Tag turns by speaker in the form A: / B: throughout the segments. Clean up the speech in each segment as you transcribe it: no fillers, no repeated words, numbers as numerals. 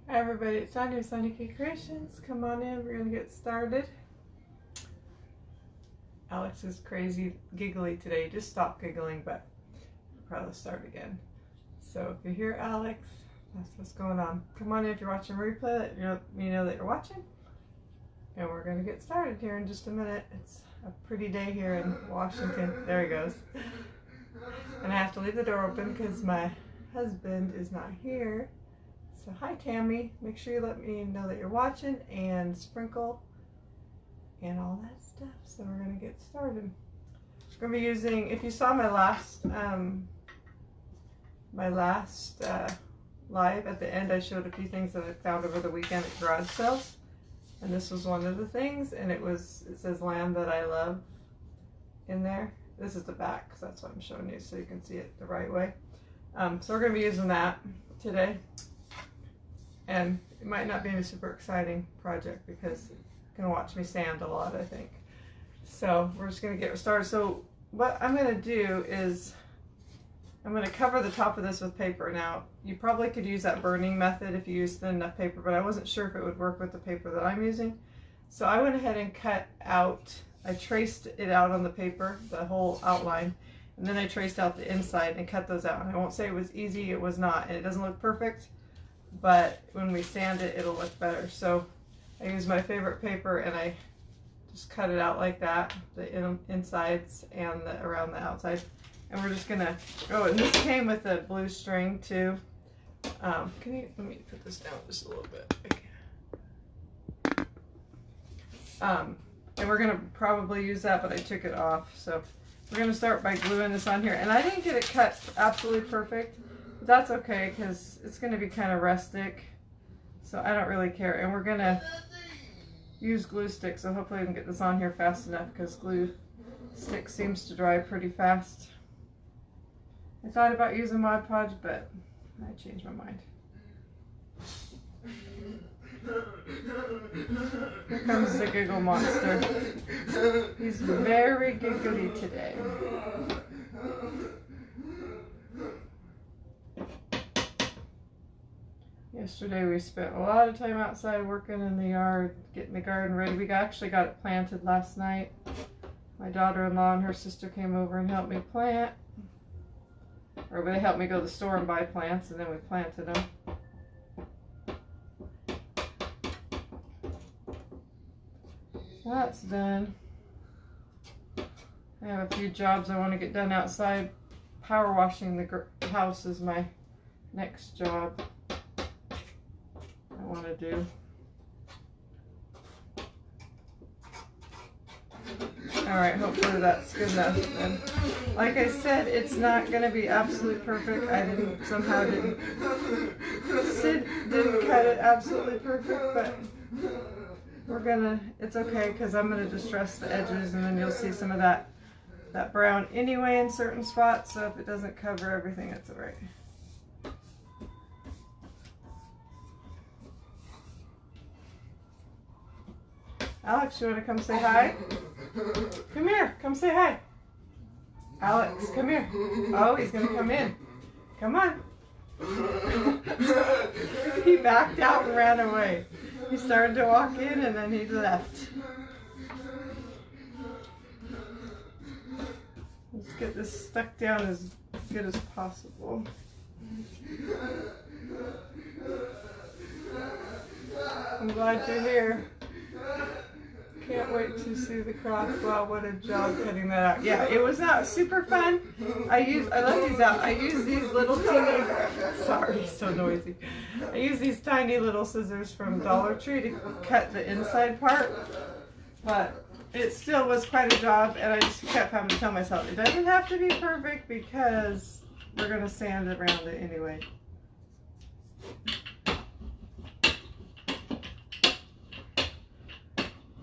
A: Hi everybody, it's Sonia, Sonia K Creations. Come on in, we're gonna get started. Alex is crazy giggly today. Just stop giggling, but we'll probably start again. So if you hear Alex, that's what's going on. Come on in if you're watching replay, let you know that you're watching. And we're gonna get started here in just a minute. It's a pretty day here in Washington. There he goes. And I have to leave the door open because my husband is not here. So hi Tammy, make sure you let me know that you're watching and sprinkle and all that stuff. So we're gonna get started. We're gonna be using, if you saw my last live at the end, I showed a few things that I found over the weekend at garage sales, and this was one of the things, and it says Land That I Love in there. This is the back, so that's what I'm showing you so you can see it the right way. So we're gonna be using that today. And it might not be a super exciting project because you're gonna watch me sand a lot, I think. So we're just gonna get started. So what I'm gonna do is I'm gonna cover the top of this with paper. Now, you probably could use that burning method if you use thin enough paper, but I wasn't sure if it would work with the paper that I'm using. So I went ahead and cut out, I traced it out on the paper, the whole outline, and then I traced out the inside and cut those out. And I won't say it was easy, it was not, and it doesn't look perfect, but when we sand it, it'll look better. So I use my favorite paper and I just cut it out like that, the insides and around the outside. And we're just gonna, oh, and this came with a blue string too. Let me put this down just a little bit. And we're gonna probably use that, but I took it off. So we're gonna start by gluing this on here. And I didn't get it cut absolutely perfect. That's okay because it's going to be kind of rustic, so I don't really care. And we're going to use glue sticks, so hopefully we can get this on here fast enough because glue stick seems to dry pretty fast. I thought about using Mod Podge, but I changed my mind. Here comes the giggle monster. He's very giggly today. Yesterday we spent a lot of time outside working in the yard, getting the garden ready. We actually got it planted last night. My daughter-in-law and her sister came over and helped me plant. Or they helped me go to the store and buy plants, and then we planted them. So that's done. I have a few jobs I want to get done outside. Power washing the house is my next job I want to do. Alright, hopefully that's good enough then. Like I said, it's not going to be absolutely perfect. I didn't cut it absolutely perfect, but we're gonna, it's okay because I'm going to just dress the edges and then you'll see some of that brown anyway in certain spots, so if it doesn't cover everything, it's alright. Alex, you want to come say hi? Come here, come say hi. Alex, come here. Oh, he's going to come in. Come on. He backed out and ran away. He started to walk in and then he left. Let's get this stuck down as good as possible. I'm glad you're here. Can't wait to see the craft. Wow, what a job cutting that out. Yeah, it was not super fun. I left these out. I use these little teeny, sorry, so noisy. I use these tiny little scissors from Dollar Tree to cut the inside part, but it still was quite a job, and I just kept having to tell myself, it doesn't have to be perfect because we're going to sand around it anyway.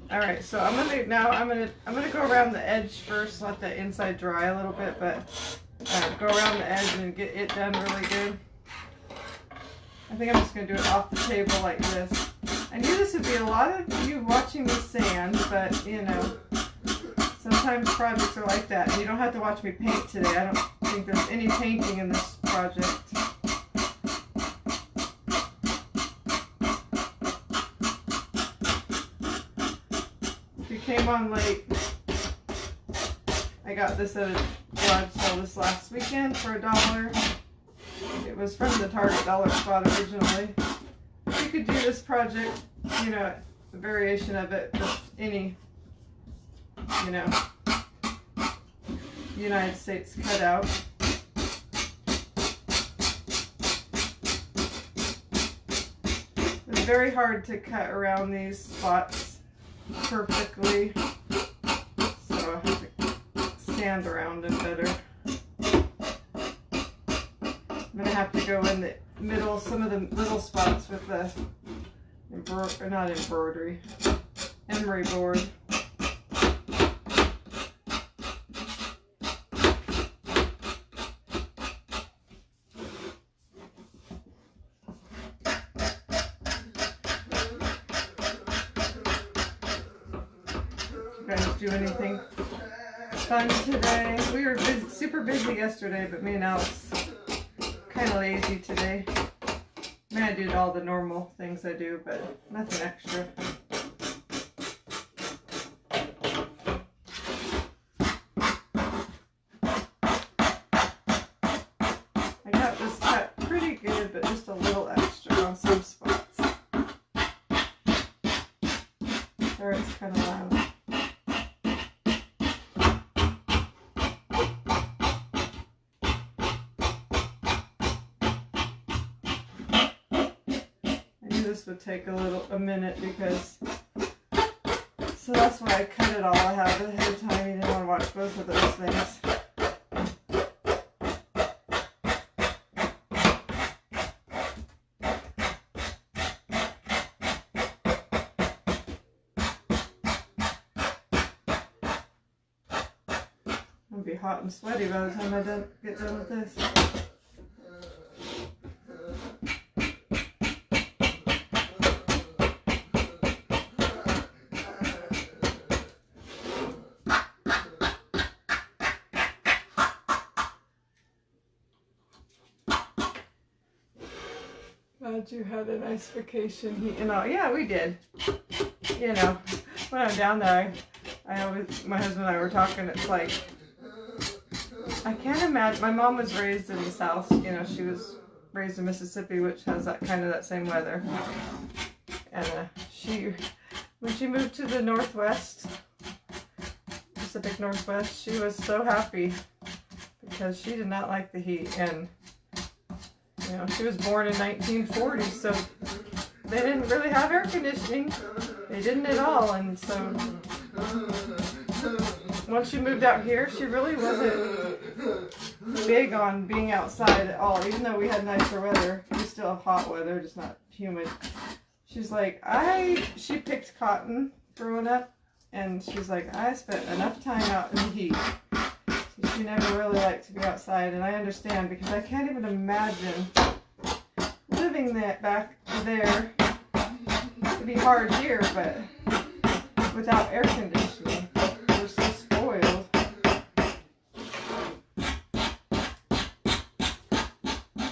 A: All right, so I'm gonna go around the edge first, let the inside dry a little bit, but go around the edge and get it done really good. I think I'm just gonna do it off the table like this. I knew this would be a lot of you watching me sand, but you know, sometimes projects are like that. And you don't have to watch me paint today. I don't think there's any painting in this project. came on late. I got this at a garage sale this last weekend for $1. It was from the Target dollar spot originally. You could do this project, you know, a variation of it with any, you know, United States cutout. It's very hard to cut around these spots perfectly, so I have to sand around them better. I'm going to have to go in the middle, some of the little spots with the emery board. You guys do anything fun today? We were busy, super busy yesterday, but me and Alex kind of lazy today. I mean, I did all the normal things I do, but nothing extra. I got this cut pretty good, but just a little extra on some spots. There, it's kind of loud. This would take a minute because, so that's why I cut it all. I have it ahead of time. You didn't want to watch both of those things. I'll be hot and sweaty by the time I get done with this. Glad you had a nice vacation. You know, yeah, we did. You know, when I'm down there, I always, my husband and I were talking, it's like, I can't imagine, my mom was raised in the South, you know, she was raised in Mississippi, which has that kind of that same weather. And when she moved to the Northwest, Pacific Northwest, she was so happy because she did not like the heat. And you know, she was born in 1940, so they didn't really have air conditioning. They didn't at all, and so once she moved out here, she really wasn't big on being outside at all. Even though we had nicer weather, we still have hot weather, just not humid. She's like, she picked cotton growing up, and she's like, I spent enough time out in the heat. She never really liked to be outside, and I understand because I can't even imagine living back there. It'd be hard here, but without air conditioning, we're so spoiled.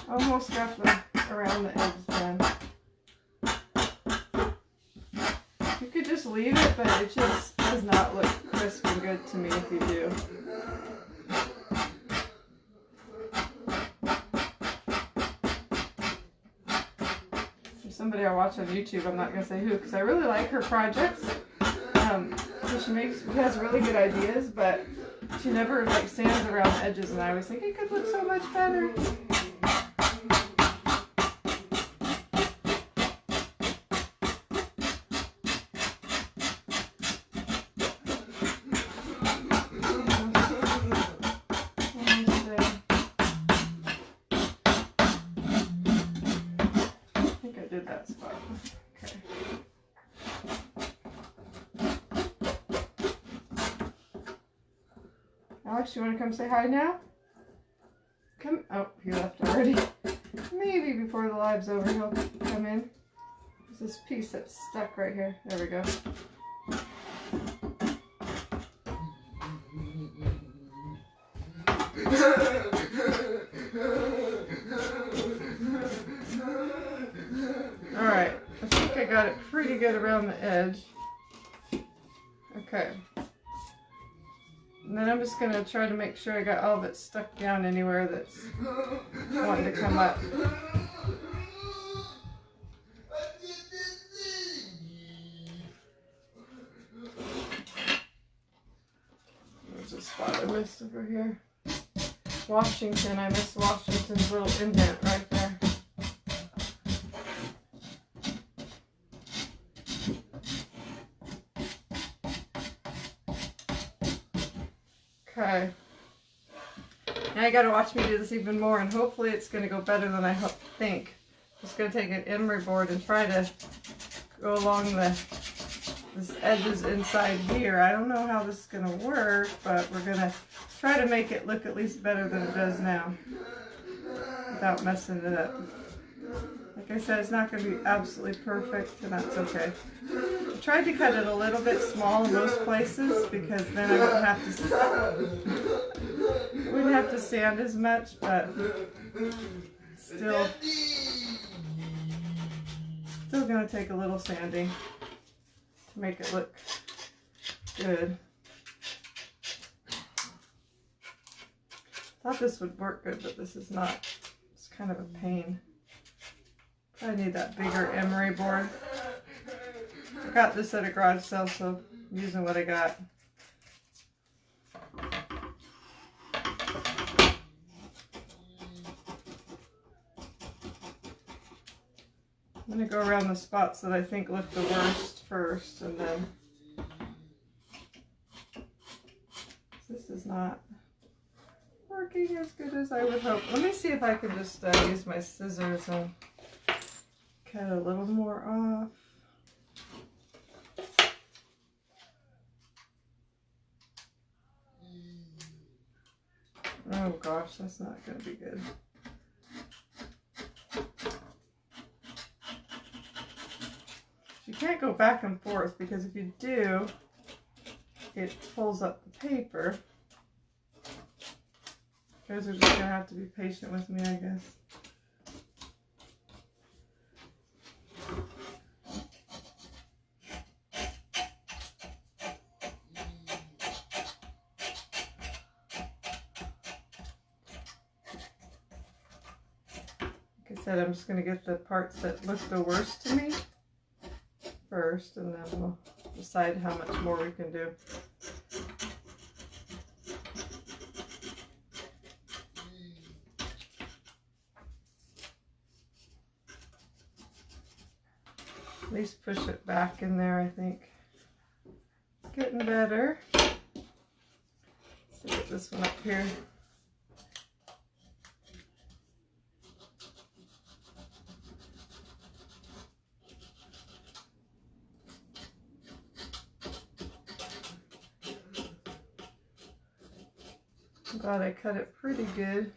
A: Almost got around the edge done. You could just leave it, but it just does not look crisp and good to me if you do. Somebody I watch on YouTube, I'm not going to say who, because I really like her projects. So she has really good ideas, but she never like sands around the edges, and I always think it could look so much better. That spot. Okay. Alex, you want to come say hi now? Come. Oh, he left already. Maybe before the live's over, he'll come in. There's this piece that's stuck right here. There we go. Alright, I think I got it pretty good around the edge. Okay. And then I'm just going to try to make sure I got all of it stuck down anywhere that's wanting to come up. There's a spot I missed over here. Washington, I missed Washington's little indent right there. Okay. Now you gotta watch me do this even more, and hopefully it's gonna go better than I think. I'm just gonna take an emery board and try to go along this edges inside here. I don't know how this is gonna work, but we're gonna try to make it look at least better than it does now without messing it up. Like I said, it's not gonna be absolutely perfect, and that's okay. I tried to cut it a little bit small in most places because then I wouldn't have to sand as much, but still gonna take a little sanding to make it look good. Thought this would work good, but this is not. It's kind of a pain. Probably need that bigger emery board. I got this at a garage sale, so I'm using what I got. I'm going to go around the spots that I think look the worst first, and then this is not working as good as I would hope. Let me see if I can just use my scissors and cut a little more off. Oh gosh, that's not going to be good. You can't go back and forth because if you do, it pulls up the paper. You guys are just going to have to be patient with me, I guess. Like I said, I'm just going to get the parts that look the worst to me first, and then we'll decide how much more we can do. At least push it back in there, I think. Getting better. Let's get this one up here. I'm glad I cut it pretty good,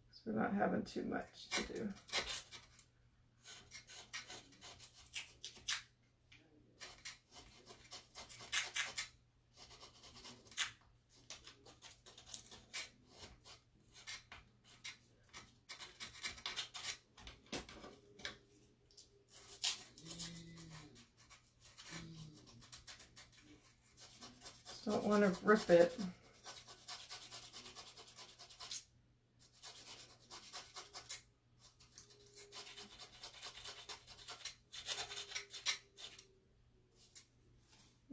A: because we're not having too much to do. Just don't want to rip it.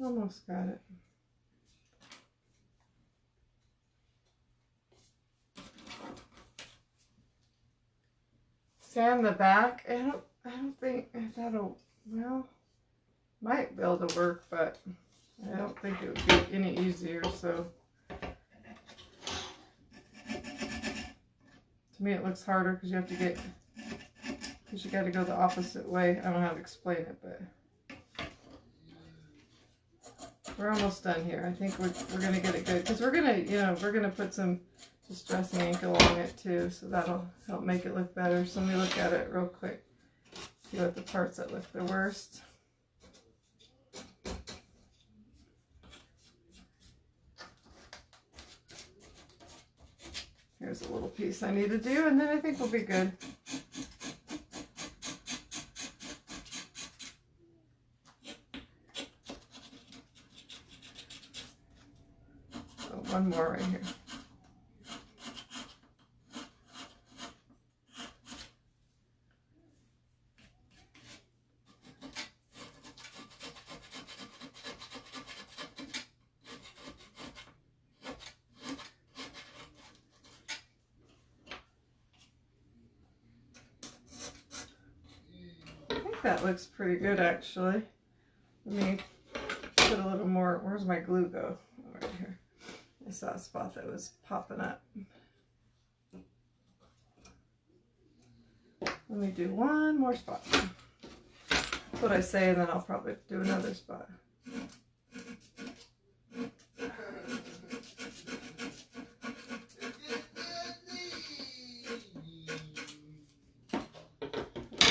A: Almost got it. Sand the back. I don't think that'll, well, might be able to work, but I don't think it would be any easier, so to me it looks harder because you have to you got to go the opposite way. I don't know how to explain it, but we're almost done here. I think we're gonna get it good because we're gonna put some distressing ink along it too, so that'll help make it look better. So let me look at it real quick, see what the parts that look the worst. Here's a little piece I need to do, and then I think we'll be good. one more right here. I think that looks pretty good actually. Let me put a little more. Where's my glue go? Oh, right here. I saw a spot that was popping up. Let me do one more spot. That's what I say, and then I'll probably do another spot.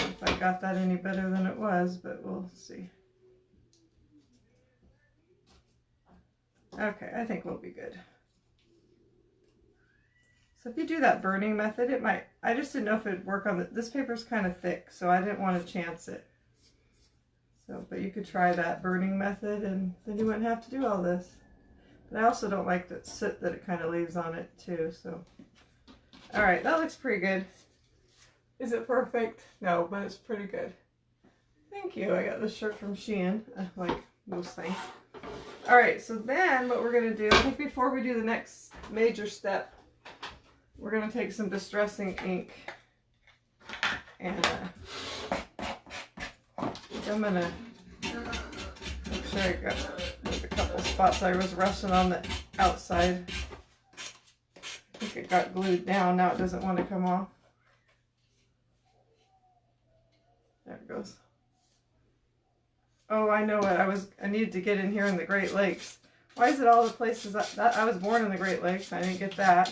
A: If I got that any better than it was, but we'll see. Okay, I think we'll be good. So if you do that burning method, it might, I just didn't know if it'd work on this paper's kind of thick, so I didn't want to chance it. So, but you could try that burning method and then you wouldn't have to do all this. But I also don't like the soot that it kind of leaves on it too, so. All right, that looks pretty good. Is it perfect? No, but it's pretty good. Thank you. I got this shirt from Shein, like most things. All right, so then what we're gonna do, I think before we do the next major step, we're gonna take some distressing ink and I'm gonna make sure I got a couple spots. I was rushing on the outside. I think it got glued down. Now it doesn't want to come off. There it goes. Oh, I know what I needed to get in here in the Great Lakes. Why is it all the places that I was born in the Great Lakes? I didn't get that.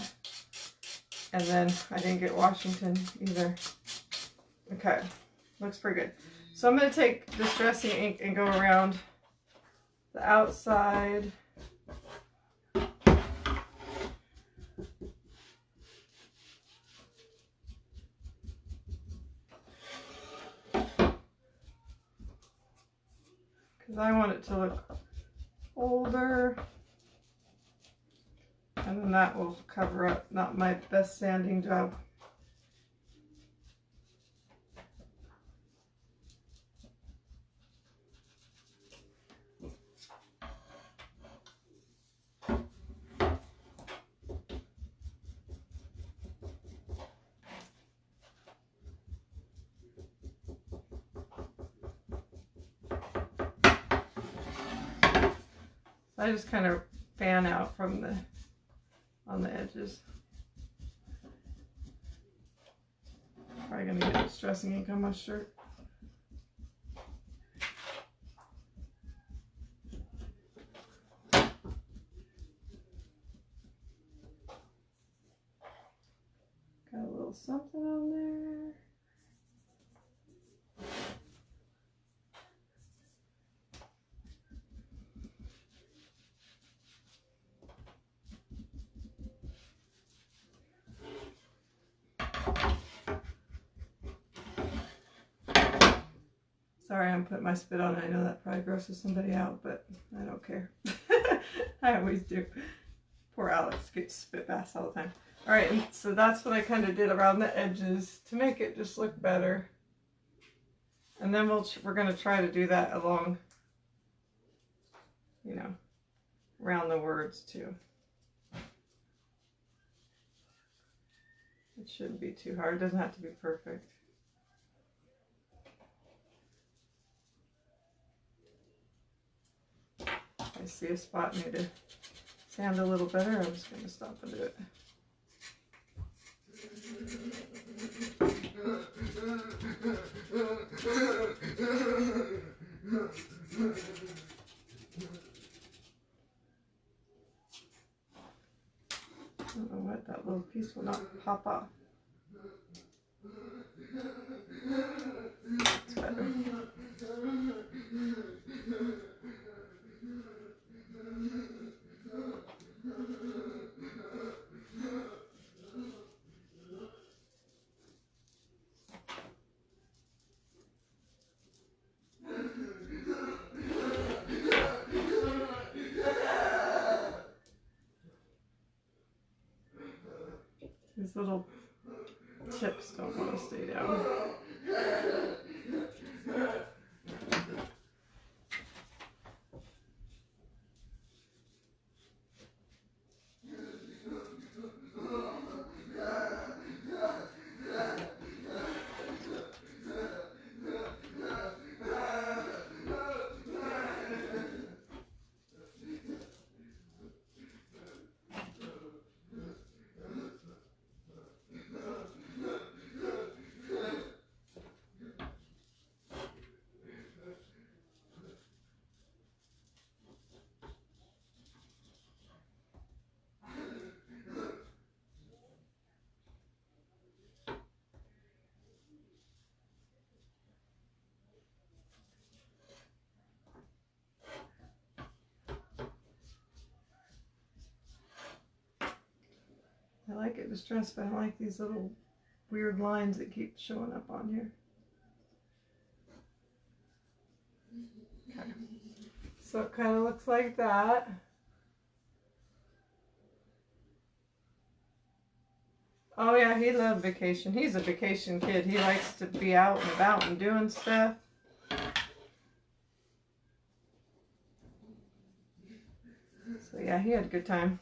A: And then I didn't get Washington either. Okay, looks pretty good. So I'm going to take distressing ink and go around the outside. Because I want it to look older. And then that will cover up not my best sanding job. I just kind of fan out from on the edges. Probably gonna get distressing ink on my shirt. Got a little something on there. Sorry, I'm putting my spit on. I know that probably grosses somebody out, but I don't care. I always do. Poor Alex gets spit baths all the time. All right, and so that's what I kind of did around the edges to make it just look better. And then we're going to try to do that along, you know, around the words too. It shouldn't be too hard. It doesn't have to be perfect. I see a spot need to sand a little better. I'm just going to stop and do it. I don't know what, that little piece will not pop off. That's better. These little chips don't want to stay down. I like it distressed, but I like these little weird lines that keep showing up on here. Okay. So it kind of looks like that. Oh yeah, he loved vacation. He's a vacation kid. He likes to be out and about and doing stuff. So yeah, he had a good time.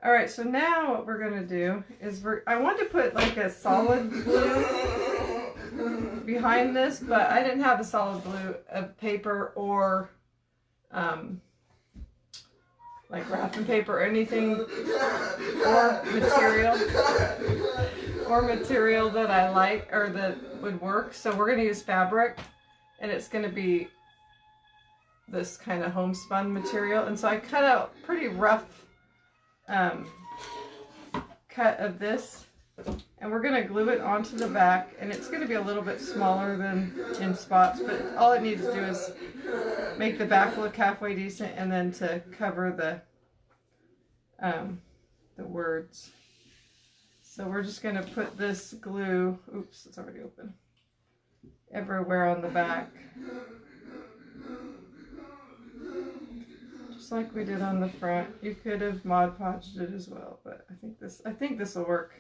A: All right, so now what we're gonna do is I want to put like a solid blue behind this, but I didn't have a solid blue of paper or like wrapping paper or anything or material that I like or that would work. So we're gonna use fabric, and it's gonna be this kind of homespun material. And so I cut out pretty rough cut of this, and we're going to glue it onto the back, and it's going to be a little bit smaller than in spots, but all it needs to do is make the back look halfway decent, and then to cover the words. So we're just going to put this glue, oops, it's already open, everywhere on the back. Just like we did on the front. You could have Mod Podged it as well, but I think this will work.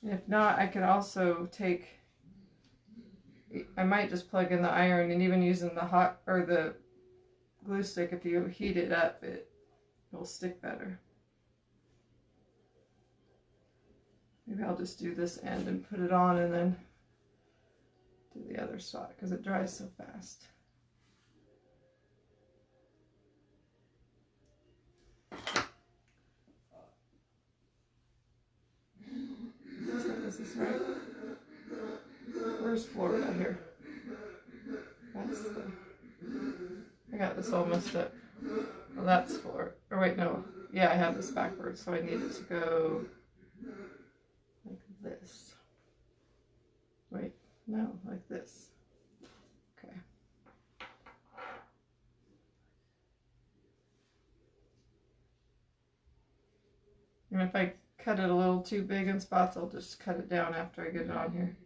A: And if not, I could also I might just plug in the iron, and even using the hot or the glue stick, if you heat it up, it will stick better. Maybe I'll just do this end and put it on and then do the other spot because it dries so fast. This is right. Where's Florida here? I got this all messed up. Well, that's Florida. Or wait, no. Yeah, I have this backwards, so I need it to go like this. Wait, no, like this. Okay. And if I cut it a little too big in spots, I'll just cut it down after I get it on here.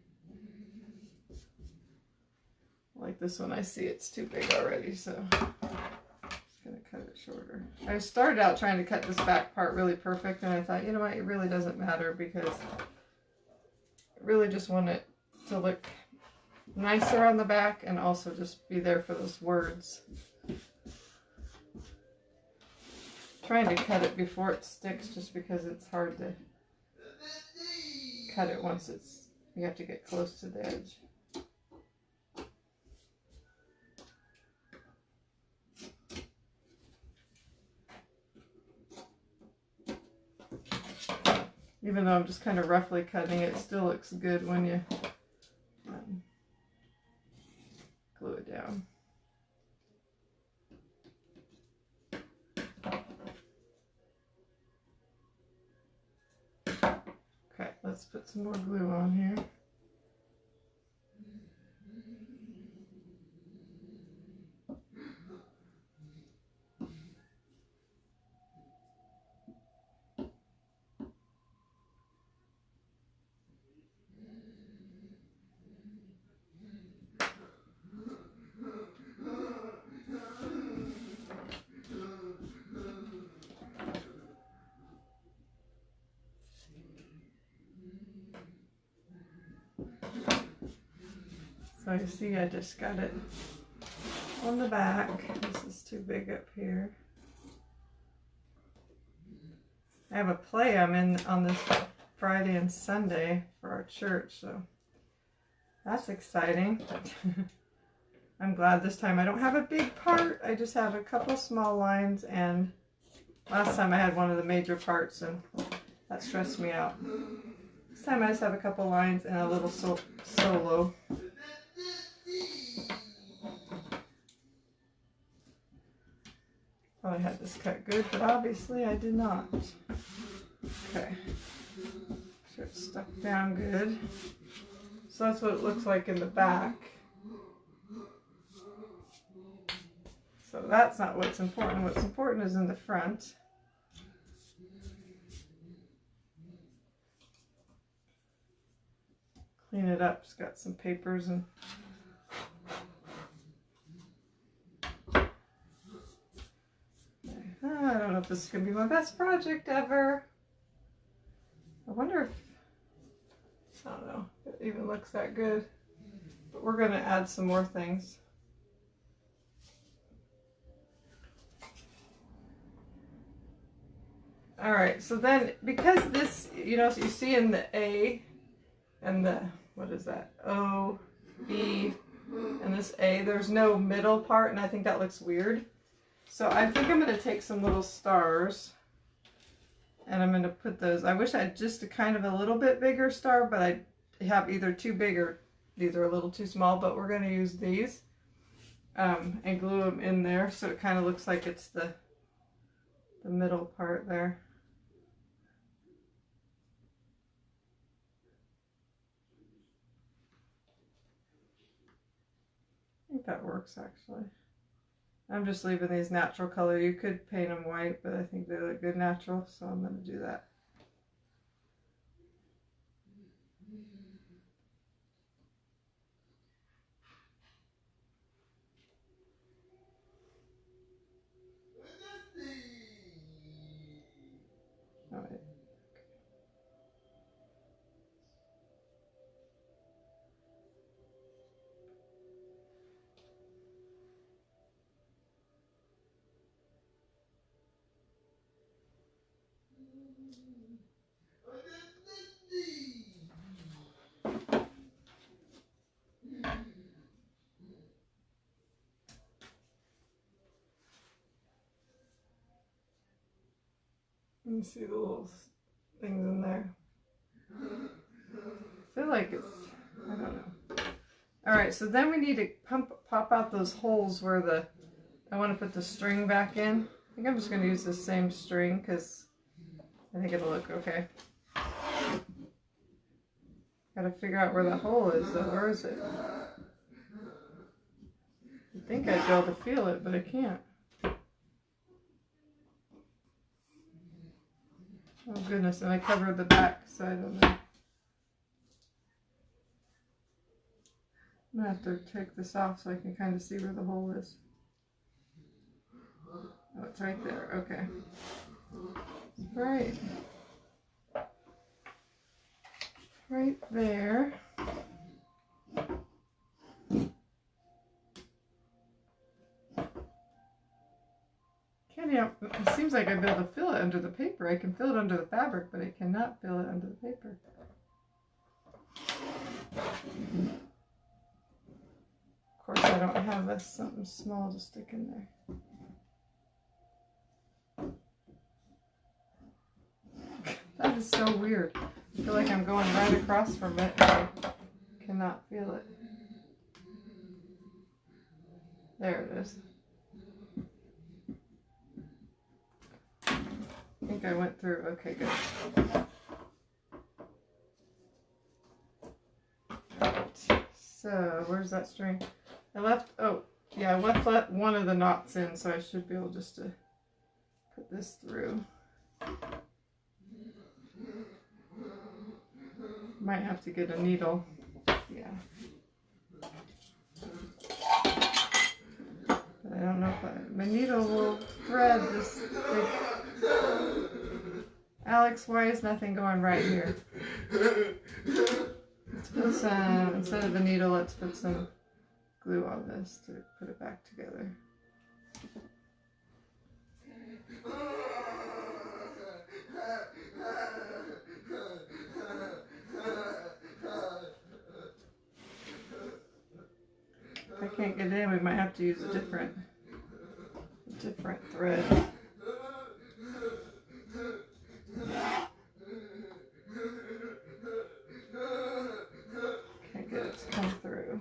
A: Like this one, I see it's too big already, so I'm just gonna cut it shorter. I started out trying to cut this back part really perfect, and I thought, you know what, it really doesn't matter because I really just want it to look nicer on the back and also just be there for those words. Trying to cut it before it sticks just because it's hard to cut it once you have to get close to the edge. Even though I'm just kind of roughly cutting it, it still looks good when you glue it down. Okay, let's put some more glue on here. So you see I just got it on the back. This is too big up here. I have a play I'm in on this Friday and Sunday for our church, so that's exciting. I'm glad this time I don't have a big part. I just have a couple small lines, and last time I had one of the major parts and that stressed me out. This time I just have a couple lines and a little solo. Thought I had this cut good, but obviously I did not. Okay. Sure it's stuck down good. So that's what it looks like in the back. So that's not what's important. What's important is in the front. Clean it up. It's got some papers and I don't know if this is going to be my best project ever. I wonder if, I don't know, if it even looks that good. But we're going to add some more things. Alright, so then, because this, you know, so you see in the A and the, what is that, O, B, and this A, there's no middle part, and I think that looks weird. So I think I'm going to take some little stars, and I'm going to put those, I wish I had just a kind of a little bit bigger star, but I have either too big or these are a little too small, but we're going to use these and glue them in there so it kind of looks like it's the middle part there. I think that works actually. I'm just leaving these natural color. You could paint them white, but I think they look good natural, so I'm going to do that. All right. You can see the little things in there. I feel like it's, I don't know. Alright, so then we need to pop out those holes where I want to put the string back in. I think I'm just going to use the same string because I think it'll look okay. Gotta figure out where the hole is though. Where is it? I think I'd be able to feel it, but I can't. Oh goodness, and I covered the back, so I don't know. I'm gonna have to take this off so I can kind of see where the hole is. Oh, it's right there. Okay. Right. Right there. It seems like I'd be able to feel it under the paper. I can feel it under the fabric, but I cannot feel it under the paper. Of course, I don't have something small to stick in there. That is so weird. I feel like I'm going right across from it and I cannot feel it. There it is. I think I went through. Okay, good. Right. So, where's that string? I left, oh, yeah, I left one of the knots in, so I should be able just to put this through. Might have to get a needle. Yeah. But I don't know if my needle will thread this thing. Alex, why is nothing going right here? It's Let's, instead of the needle, let's put some glue on this to put it back together. If I can't get it in, we might have to use a different thread. Can't get it to come through.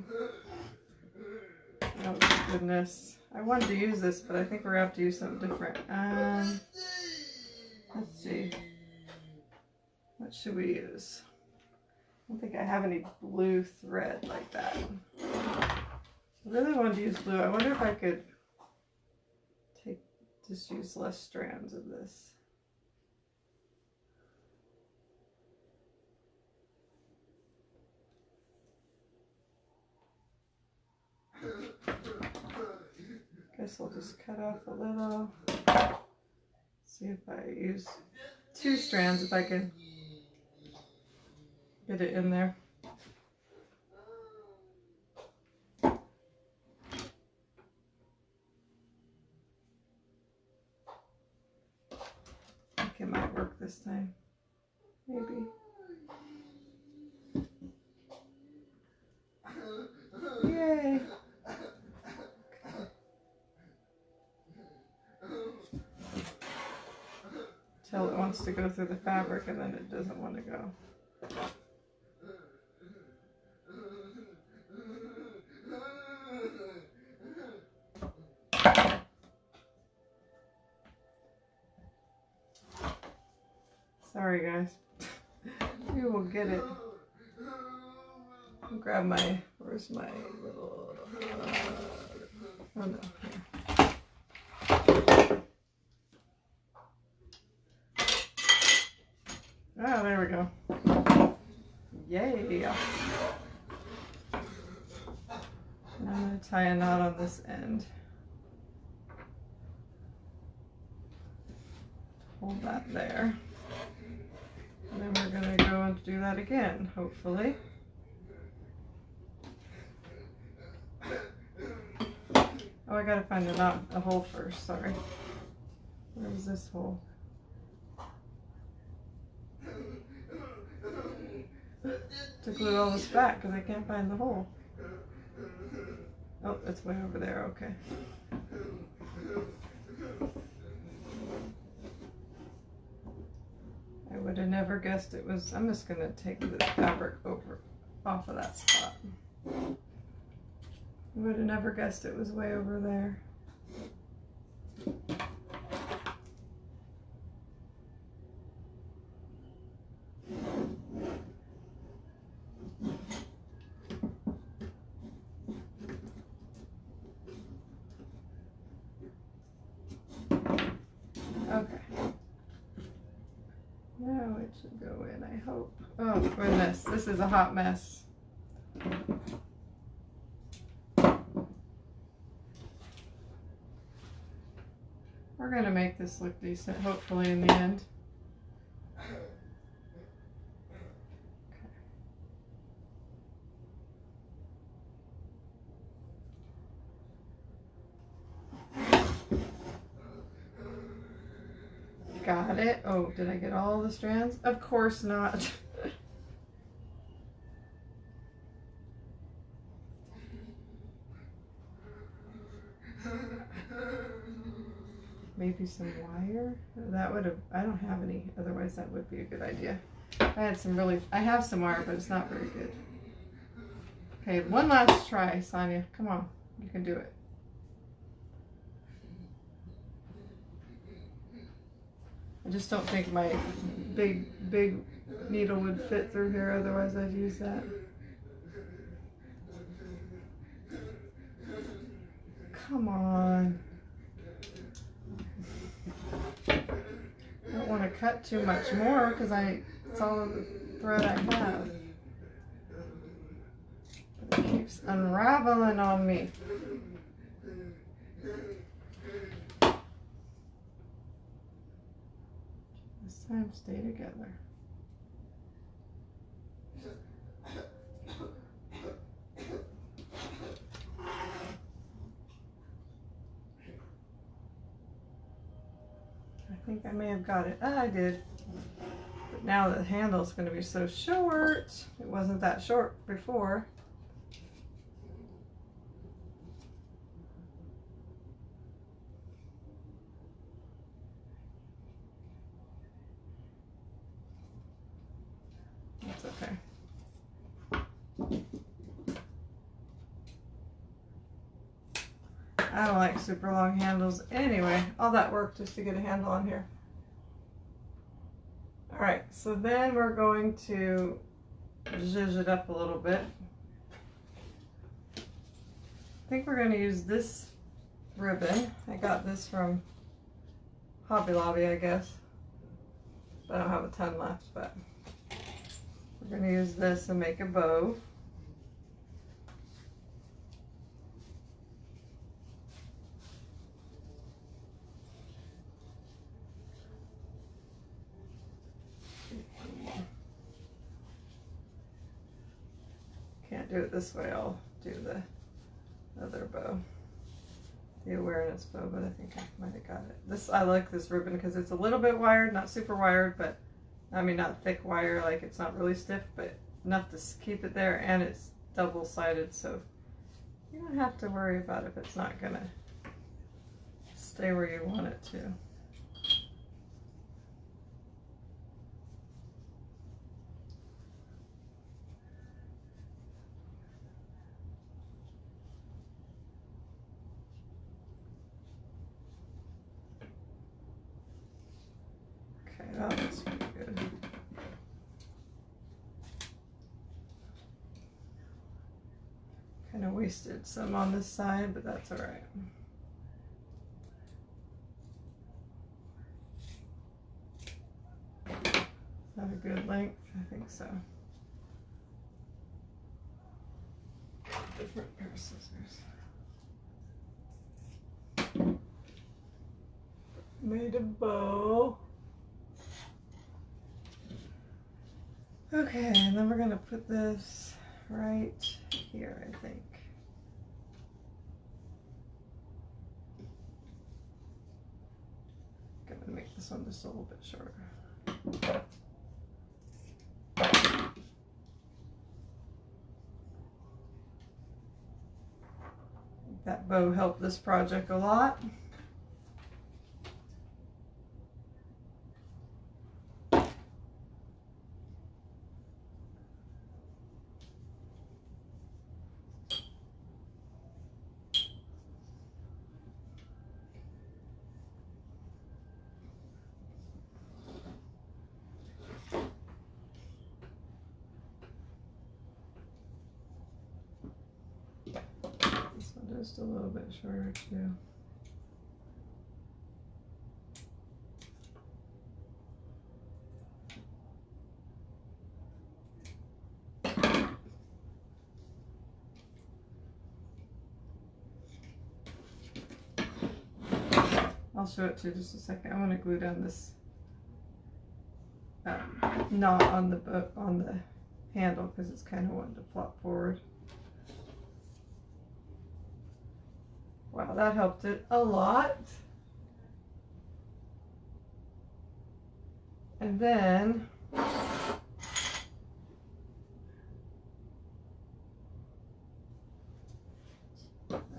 A: Oh goodness. I wanted to use this, but I think we're gonna have to use something different. Let's see. What should we use? I don't think I have any blue thread like that. I really wanted to use blue. I wonder if I could just use less strands of this. Guess we'll just cut off a little. See if I use 2 strands, if I can get it in there. I think it might work this time. Maybe. Yay! Till it wants to go through the fabric and then it doesn't want to go. Sorry guys. We will get it. I'll grab my, where's my little, oh no, here. Oh, there we go. Yay! And I'm going to tie a knot on this end. Hold that there. And then we're going to go and do that again, hopefully. Oh, I got to find a hole first, sorry. Where's this hole? To glue all this back because I can't find the hole. Oh, it's way over there, okay. I would have never guessed it was, I'm just going to take the fabric off of that spot. I would have never guessed it was way over there. Okay. Now it should go in, I hope. Oh goodness, this is a hot mess. We're gonna make this look decent, hopefully, in the end. Got it. Oh, did I get all the strands? Of course not. Maybe some wire? That would have, I don't have any, otherwise that would be a good idea. I have some wire, but it's not very good. Okay, one last try, Sonia. Come on, you can do it. I just don't think my big needle would fit through here, otherwise I'd use that. Come on. I don't want to cut too much more because it's all of the thread I have. It keeps unraveling on me. This time stay together. think I may have got it. Ah, I did. But now the handle's going to be so short. It wasn't that short before. That's okay. I don't like super long handles anyway. All that work just to get a handle on here. All right, so then we're going to zhuzh it up a little bit. I think we're going to use this ribbon. I got this from Hobby Lobby, I guess. I don't have a ton left, but we're going to use this and make a bow. Can't do it this way, I'll do the other bow, the awareness bow, but I think I might have got it. I like this ribbon because it's a little bit wired, not super wired, but I mean not thick wire, like it's not really stiff, but enough to keep it there, and it's double-sided, so you don't have to worry about if it's not gonna stay where you want it to. Okay, that looks pretty good. Kind of wasted some on this side, but that's all right. Is that a good length? I think so. Different pair of scissors. Made a bow. Okay, and then we're going to put this right here, I think. I'm going to make this one just a little bit shorter. That bow helped this project a lot. Just a little bit shorter too. I'll show it to you just a second. I want to glue down this knot on the handle because it's kind of wanting to flop forward. Wow, that helped it a lot. And then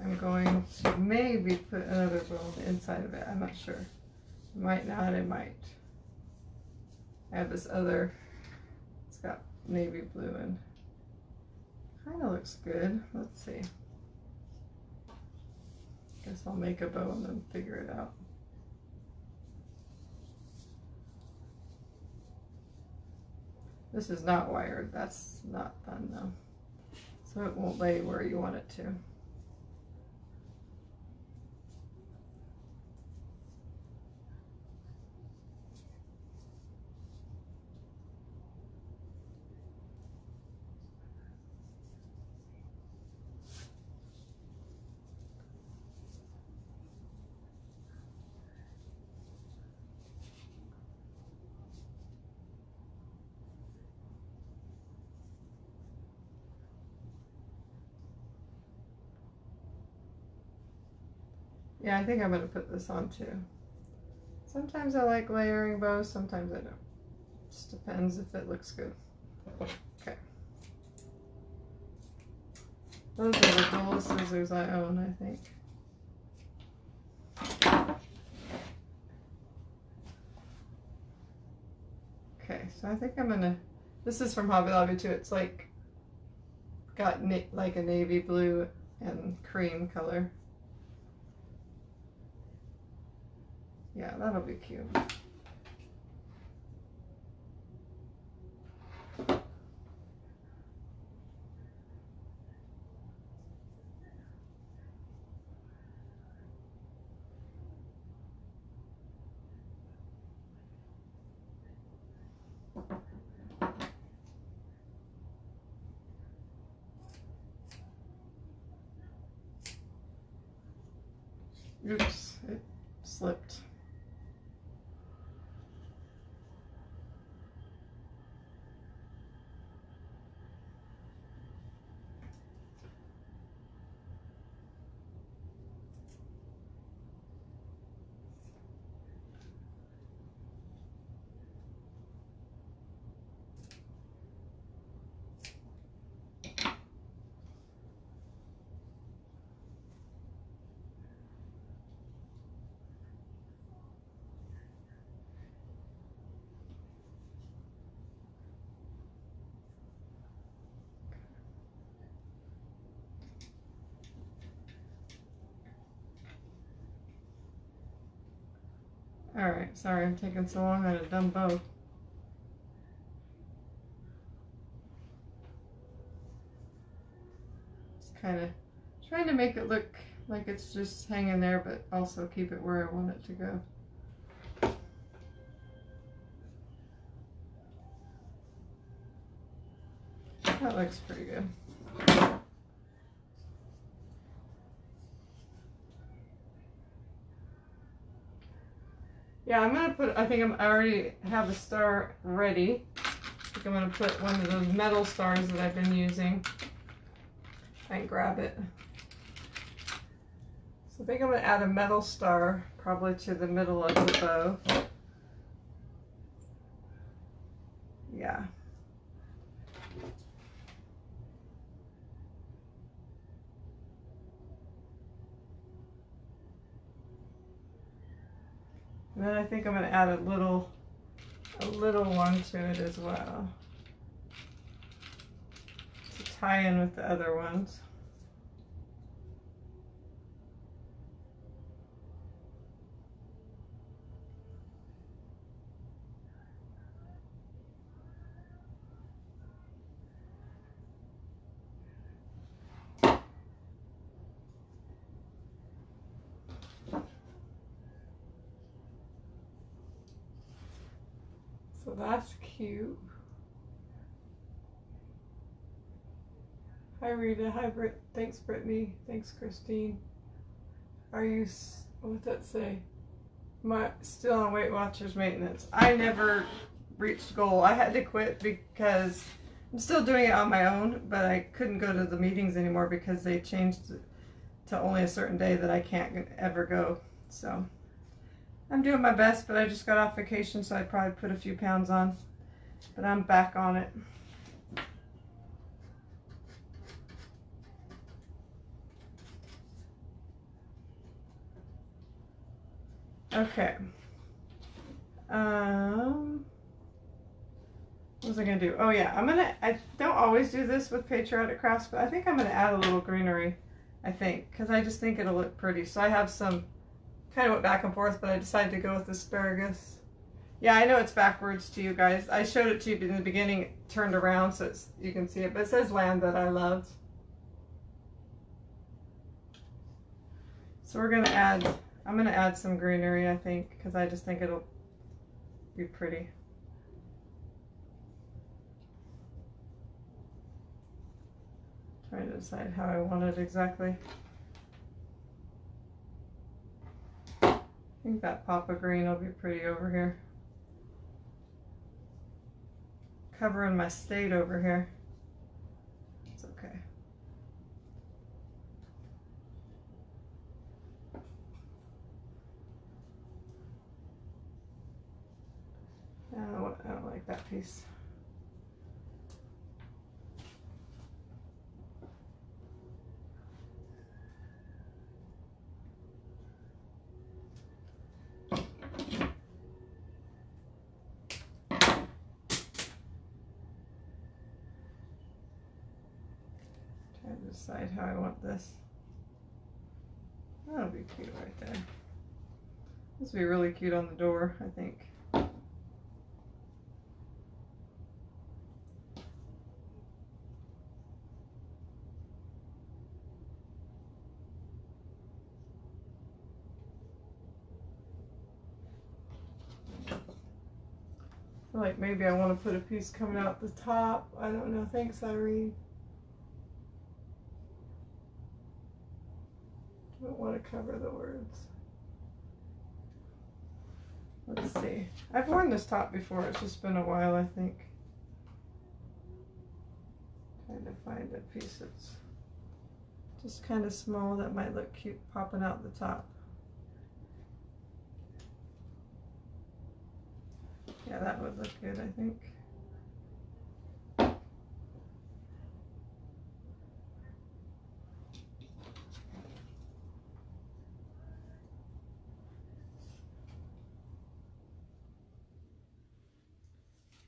A: I'm going to maybe put another bow on the inside of it. I'm not sure. Might not, it might. I have this other, it's got navy blue and kind of looks good. Let's see. Guess I'll make a bow and then figure it out. This is not wired. That's not fun though. So it won't lay where you want it to. Yeah, I think I'm going to put this on too. Sometimes I like layering bows, sometimes I don't. Just depends if it looks good. Okay. Those are the dull scissors I own, I think. Okay, so I think I'm gonna, this is from Hobby Lobby too. It's like, got like a navy blue and cream color. Yeah, that'll be cute. Oops, it slipped. Alright, sorry I'm taking so long on a dumb bow. Just kind of trying to make it look like it's just hanging there, but also keep it where I want it to go. That looks pretty good. Yeah, I'm gonna put, I already have a star ready. I think I'm gonna put one of those metal stars that I've been using and grab it. So I think I'm gonna add a metal star probably to the middle of the bow. Yeah. And then I think I'm going to add a little one to it as well, to tie in with the other ones. So that's cute. Hi Rita, hi Britt, thanks Brittany, thanks Christine. Are you, what's that say? Still on Weight Watchers maintenance. I never reached goal. I had to quit because I'm still doing it on my own, but I couldn't go to the meetings anymore because they changed it to only a certain day that I can't ever go. So I'm doing my best, but I just got off vacation, so I probably put a few pounds on, but I'm back on it. Okay. What was I gonna do? Oh yeah, I don't always do this with Patriotic Crafts, but I think I'm gonna add a little greenery, I think, because I just think it'll look pretty. So I have some, kind of went back and forth, but I decided to go with asparagus. Yeah, I know it's backwards to you guys. I showed it to you in the beginning, it turned around so you can see it, but it says land that I loved. So I'm gonna add some greenery, I think, because I just think it'll be pretty. Trying to decide how I want it exactly. I think that pop of green will be pretty over here. Covering my state over here. It's okay. piece. Trying to decide how I want this. That'll be cute right there. This will be really cute on the door, I think. I feel like maybe I want to put a piece coming out the top. I don't know. Thanks, Irene. I don't want to cover the words. Let's see. I've worn this top before. It's just been a while, I think. Trying to find a piece that's just kind of small that might look cute popping out the top. Yeah, that would look good, I think.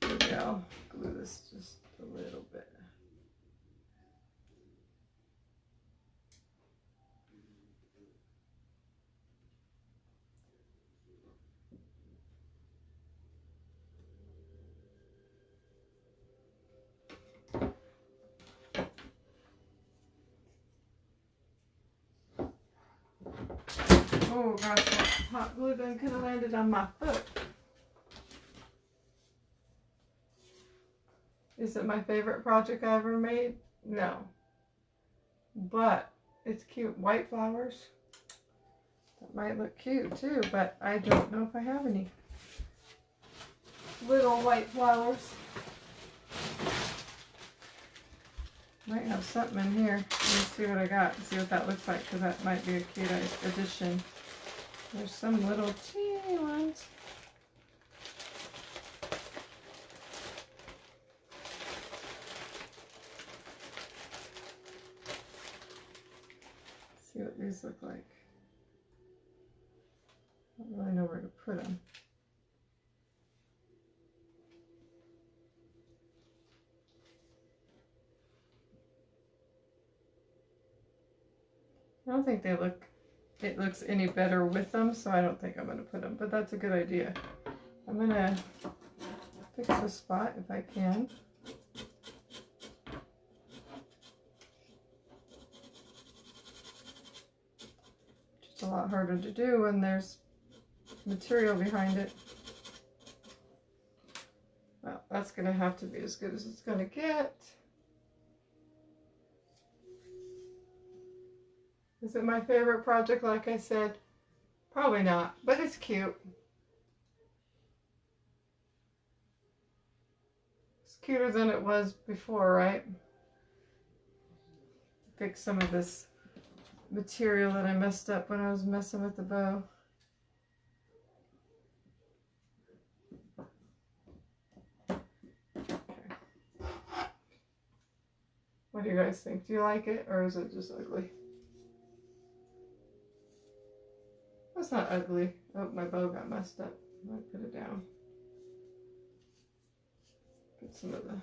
A: Maybe I'll glue this just a little bit. Oh gosh, that hot glue gun could have landed on my foot. Is it my favorite project I ever made? No. But it's cute. White flowers. That might look cute too, but I don't know if I have any. Little white flowers. Might have something in here. Let's see what I got. See what that looks like, because that might be a cute addition. There's some little teeny ones. See what these look like. I don't really know where to put them. I don't think they look, it looks any better with them, so I don't think I'm going to put them, but that's a good idea. I'm going to fix a spot if I can. Just a lot harder to do when there's material behind it. Well, that's going to have to be as good as it's going to get. Is it my favorite project, like I said? Probably not, but it's cute. It's cuter than it was before, right? Fix some of this material that I messed up when I was messing with the bow. Okay. What do you guys think? Do you like it, or is it just ugly? That's not ugly. Oh, my bow got messed up. I put it down. Get some of the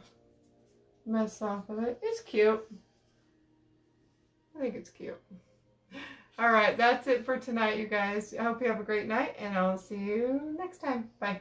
A: mess off of it. It's cute. I think it's cute. All right, that's it for tonight, you guys. I hope you have a great night, and I'll see you next time. Bye.